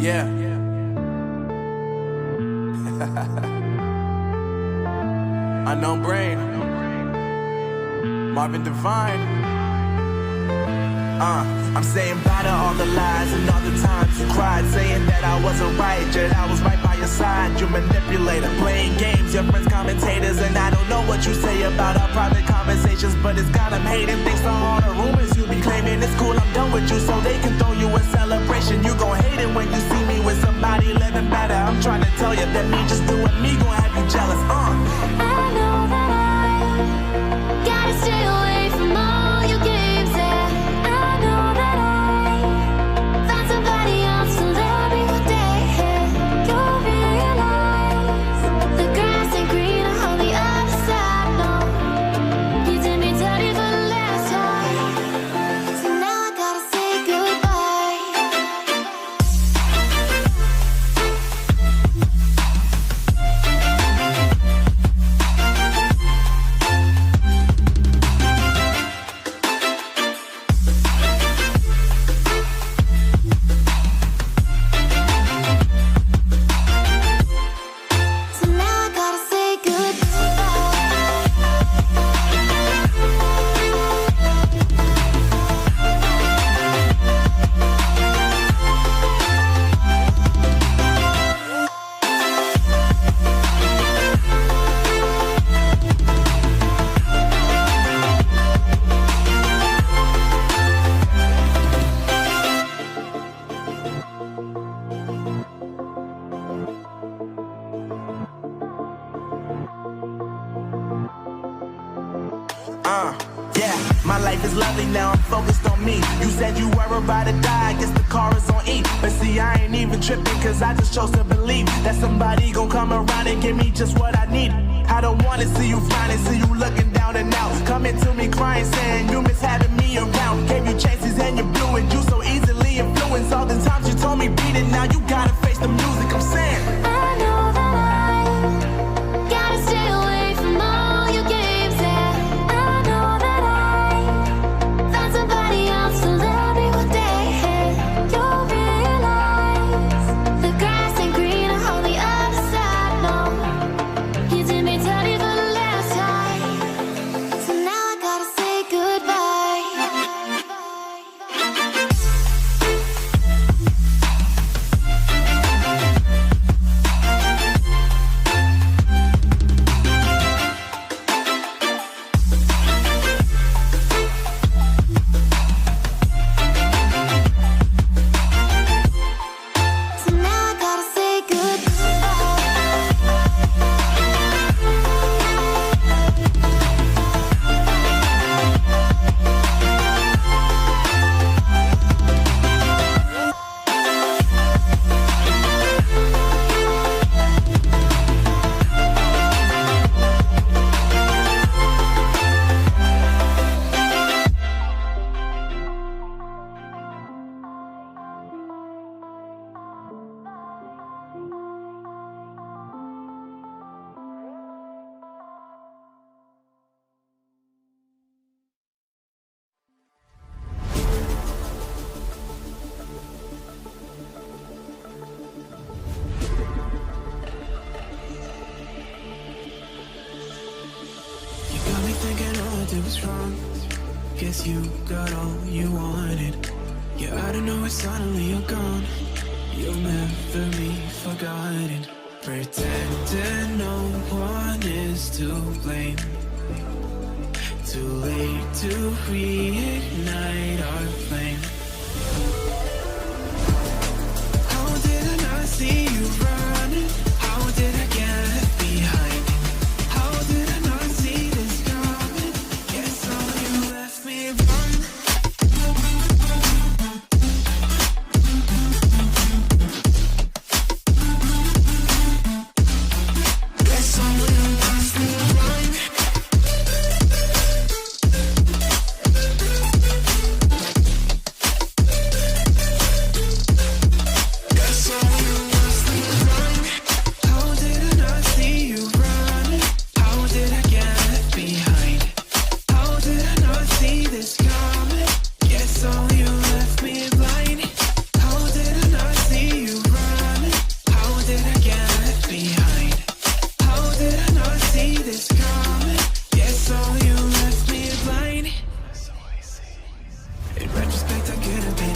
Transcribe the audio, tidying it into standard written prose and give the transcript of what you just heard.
Yeah. Unknown Brain. Marvin Devine. I'm saying bye to all the lies and all the times you cried, saying that I wasn't right, yet I was right by your side. You manipulator, playing games, your friends commentators, and I don't know what you say about our private conversations, but it's got them hating. Thanks to all the rumors you be claiming. It's cool, I'm done with you, so they can throw you a celebration. You gon' hate it when you see me with somebody living better. I'm trying to tell you that me just doing me gon' have you jealous. I know that I gotta stay away from all your games, yeah. I know that I found somebody else to love me one day, yeah. You'll realize the grass ain't greener on the other side, no. You did me dirty for the last time, so now I gotta say goodbye. So now I gotta say Yeah, my life is lovely now, I'm focused on me. You said you were about to die, I guess the car is on E. But see, I ain't even tripping, cause I just chose to believe that somebody gon' come around and give me just what I need. I don't wanna see you flying, see you looking down and out, coming to me crying, saying you miss having me around. Gave you chances and you blew it, you so easily influenced. All the times you told me beat it, now you gotta face the music. I'm saying I know that I gotta stay away from all your games, yeah. I know that I found somebody else to love me one day, yeah. You'll realize the grass ain't greener on the other side, no. You did me dirty for the last time, so now I gotta say goodbye. So now I gotta say goodbye. You got me thinking all I did was wrong. Guess you got all you wanted. Yeah, out of nowhere suddenly you're gone. You'll never be forgotten. Pretending no one is to blame. Too late to reignite our flame.